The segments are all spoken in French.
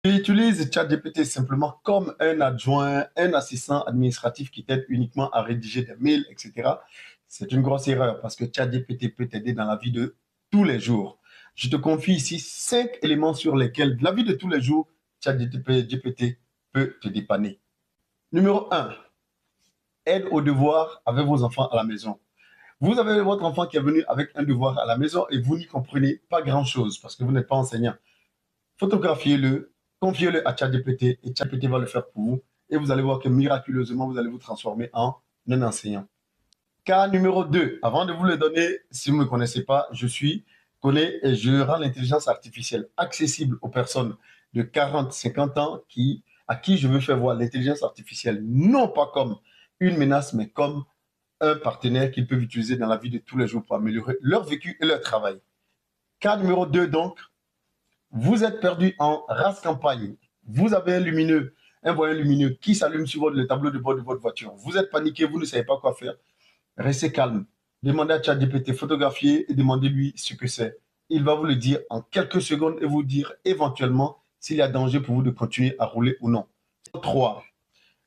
Utilise ChatGPT simplement comme un adjoint, un assistant administratif qui t'aide uniquement à rédiger des mails, etc. C'est une grosse erreur parce que ChatGPT peut t'aider dans la vie de tous les jours. Je te confie ici 5 éléments sur lesquels, la vie de tous les jours, ChatGPT peut te dépanner. Numéro 1, aide au devoir avec vos enfants à la maison. Vous avez votre enfant qui est venu avec un devoir à la maison et vous n'y comprenez pas grand-chose parce que vous n'êtes pas enseignant. Photographiez-le, confiez-le à ChatGPT et ChatGPT va le faire pour vous. Et vous allez voir que miraculeusement, vous allez vous transformer en un enseignant. Cas numéro 2, avant de vous le donner, si vous ne me connaissez pas, connais et je rends l'intelligence artificielle accessible aux personnes de 40, 50 ans à qui je veux faire voir l'intelligence artificielle, non pas comme une menace, mais comme un partenaire qu'ils peuvent utiliser dans la vie de tous les jours pour améliorer leur vécu et leur travail. Cas numéro 2, donc, vous êtes perdu en race campagne. Vous avez un voyant lumineux qui s'allume sur le tableau de bord de votre voiture. Vous êtes paniqué, vous ne savez pas quoi faire. Restez calme. Demandez à ChatGPT, photographier et demandez-lui ce que c'est. Il va vous le dire en quelques secondes et vous dire éventuellement s'il y a danger pour vous de continuer à rouler ou non. 3.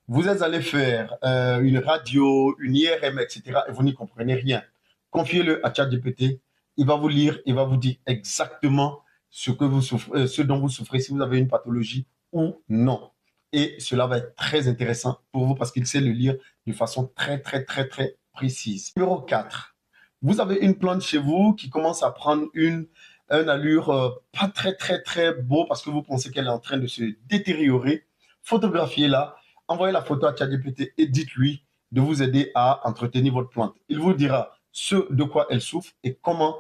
Vous êtes allé faire une radio, une IRM, etc. et vous n'y comprenez rien. Confiez-le à ChatGPT. Il va vous lire, il va vous dire exactement ce dont vous souffrez, si vous avez une pathologie ou non. Et cela va être très intéressant pour vous parce qu'il sait le lire de façon très, très, très, très précise. Numéro 4. Vous avez une plante chez vous qui commence à prendre une allure pas très, très, très beau parce que vous pensez qu'elle est en train de se détériorer. Photographiez-la, envoyez la photo à ChatGPT et dites-lui de vous aider à entretenir votre plante. Il vous dira ce de quoi elle souffre et comment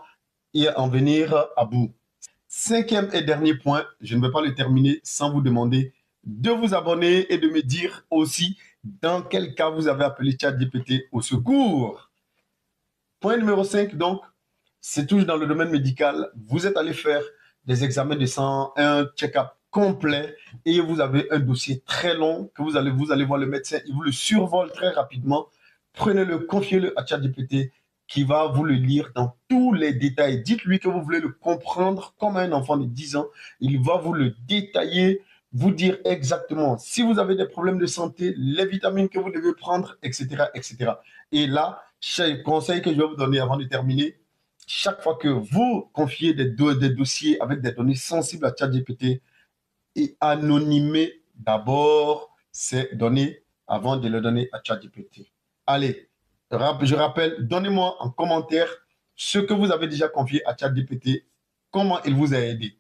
y en venir à bout. 5e et dernier point, je ne vais pas le terminer sans vous demander de vous abonner et de me dire aussi dans quel cas vous avez appelé ChatGPT au secours. Point numéro 5, donc, c'est toujours dans le domaine médical. Vous êtes allé faire des examens de sang, un check-up complet et vous avez un dossier très long que vous allez voir le médecin, il vous le survole très rapidement. Prenez-le, confiez-le à ChatGPT qui va vous le lire dans tous les détails. Dites-lui que vous voulez le comprendre comme un enfant de 10 ans. Il va vous le détailler, vous dire exactement si vous avez des problèmes de santé, les vitamines que vous devez prendre, etc., etc. Et là, chaque conseil que je vais vous donner avant de terminer, chaque fois que vous confiez des dossiers avec des données sensibles à ChatGPT, et anonymer d'abord ces données avant de les donner à ChatGPT. Allez, je rappelle, donnez-moi en commentaire ce que vous avez déjà confié à ChatGPT, comment il vous a aidé.